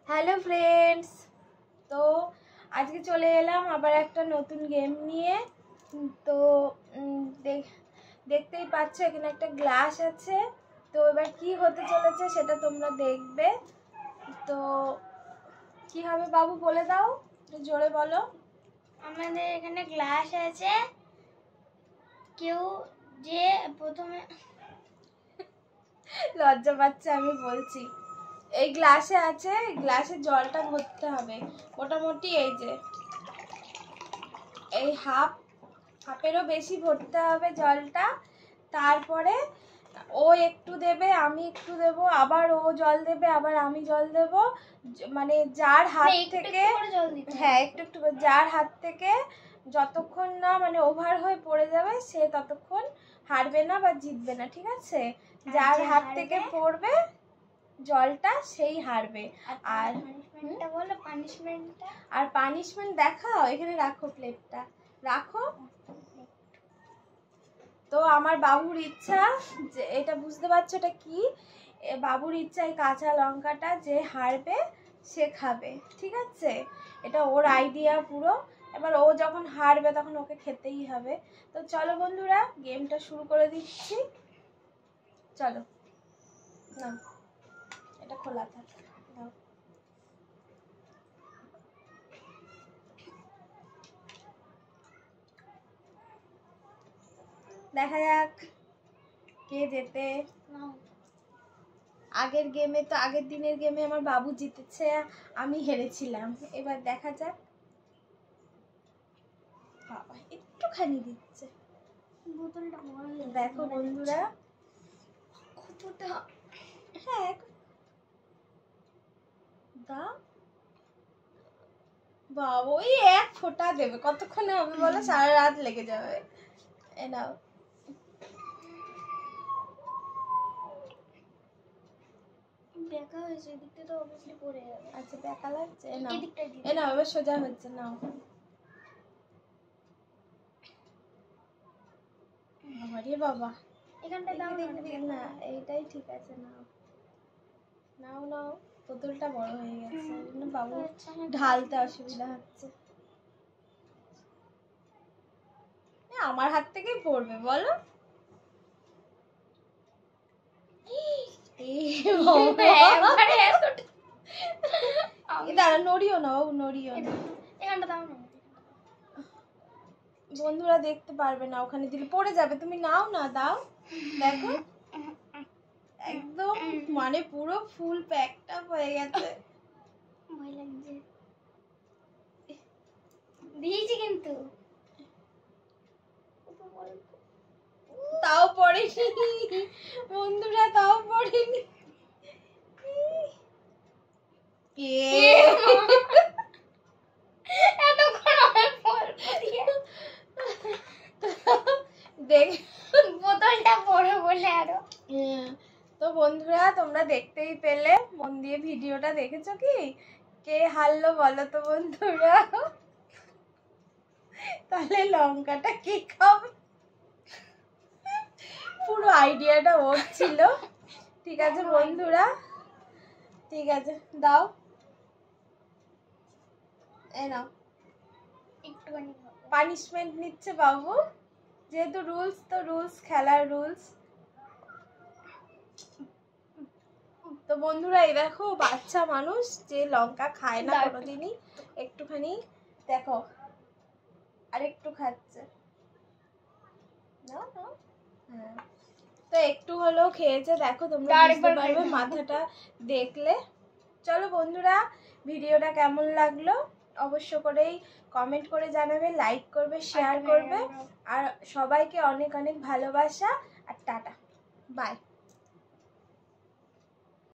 Hello friends, তো আজকে চলে এলাম আবার একটা নতুন গেম নিয়ে। তো দেখতেই পাচ্ছ এখানে একটা গ্লাস আছে। তো এবার কি হতে চলেছে সেটা তোমরা দেখবে। তো কি হবে বাবু বলে দাও, একটু জোরে বলো। আমাদের এখানে গ্লাস আছে, কেউ যে প্রথমে লজ্জা পাচ্ছে আমি বলছি। এই গ্লাসে আছে, গ্লাসে জলটা ভরতে হবে মোটামুটি এই যে এই হাফেরও বেশি ভরতে হবে জলটা। তারপরে ও একটু দেবে, আমি একটু দেব, আবার ও জল দেবে, আবার আমি জল দেব। মানে যার হাত থেকে, হ্যাঁ একটু একটু করে, যার হাত থেকে যতক্ষণ না মানে ওভার হয়ে পড়ে যাবে সে ততক্ষণ হারবে না বা জিতবে না, ঠিক আছে? যার হাত থেকে পড়বে জলটা সেই হারবে। আর পানিশমেন্ট দেখাও, এখানে রাখো, প্লেটটা রাখো। তো আমার বাবুর ইচ্ছা, যে এটা বুঝতে পারছো এটা কি, বাবুর ইচ্ছা এই কাঁচা লঙ্কাটা যে হারবে সে খাবে, ঠিক আছে? এটা ওর আইডিয়া পুরো। এবার ও যখন হারবে তখন ওকে খেতেই হবে। তো চলো বন্ধুরা, গেমটা শুরু করে দিচ্ছি। চলো না, এটা খোলা থাক, দাও। দেখা যাক কে জেতে। আগের গেমে তো, আগের দিনের গেমে আমার বাবু জিতেছে, আমি হেরেছিলাম। এবার দেখা যাক। বাবা একটুখানি দিচ্ছে, বোতলটা দেখো বন্ধুরা কতটা। হ্যাঁ দাও বাবা, ওই এক ফোঁটা দেবে, কতক্ষণে হবে বলো? সারা রাত লেগে যাবে। এ নাও, বেঁকা হয়েছে, এদিকটা তো অবভিয়াসলি পড়ে যাবে। আচ্ছা বেঁকা লাগছে, এ নাও, এদিকটা এ নাও, এবার সোজা হচ্ছে, নাও। আরে বাবা, এখানটা দাও না এইটাই ঠিক আছে, নাও নাও নাও। বোতলটা বড় হয়ে গেছে, বাবু ঢালতে অসুবিধা হচ্ছে। আমার হাত থেকেই পড়বে বলো? দাঁড়া, নড়িও না বাবু, নড়িও না। এখানটা দাও না, বন্ধুরা দেখতে পারবে না, ওখানে দিলে পড়ে যাবে। তুমি নাও না, দাও, দেখো একদম মানে পুরো ফুল প্যাকটা হয়ে গেছে। ভয় লাগছে, দিয়েছি কিন্তু তাও পড়েনি বন্ধুরা, তাও পড়েনি। দেখ বোতলটা বড় বলে আরো। তো বন্ধুরা তোমরা দেখতেই পেলে, মন দিয়ে ভিডিওটা দেখেছো কি? কে হারলো বলো তো বন্ধুরা? তাহলে লঙ্কাটা কে খাবে? পুরো আইডিয়াটা ওর ছিল। ঠিক আছে বন্ধুরা, ঠিক আছে, দাও, এ নাও। একটুখানি পানিশমেন্ট নিচ্ছে বাবু, যেহেতু রুলস, তো রুলস, খেলার রুলস। তো বন্ধুরা এই দেখো, বাচ্চা মানুষ যে লঙ্কা খায় না কোনোদিনই, একটুখানি দেখো আর একটু খাচ্ছে। হ্যাঁ, তো একটু হলেও খেয়েছে, দেখো তোমরা বুঝতে পারবে মাথাটা দেখলে। চলো বন্ধুরা, ভিডিওটা কেমন লাগলো অবশ্য করেই কমেন্ট করে জানাবে, লাইক করবে, শেয়ার করবে, আর সবাইকে অনেক অনেক ভালোবাসা, আর টাটা, বাই।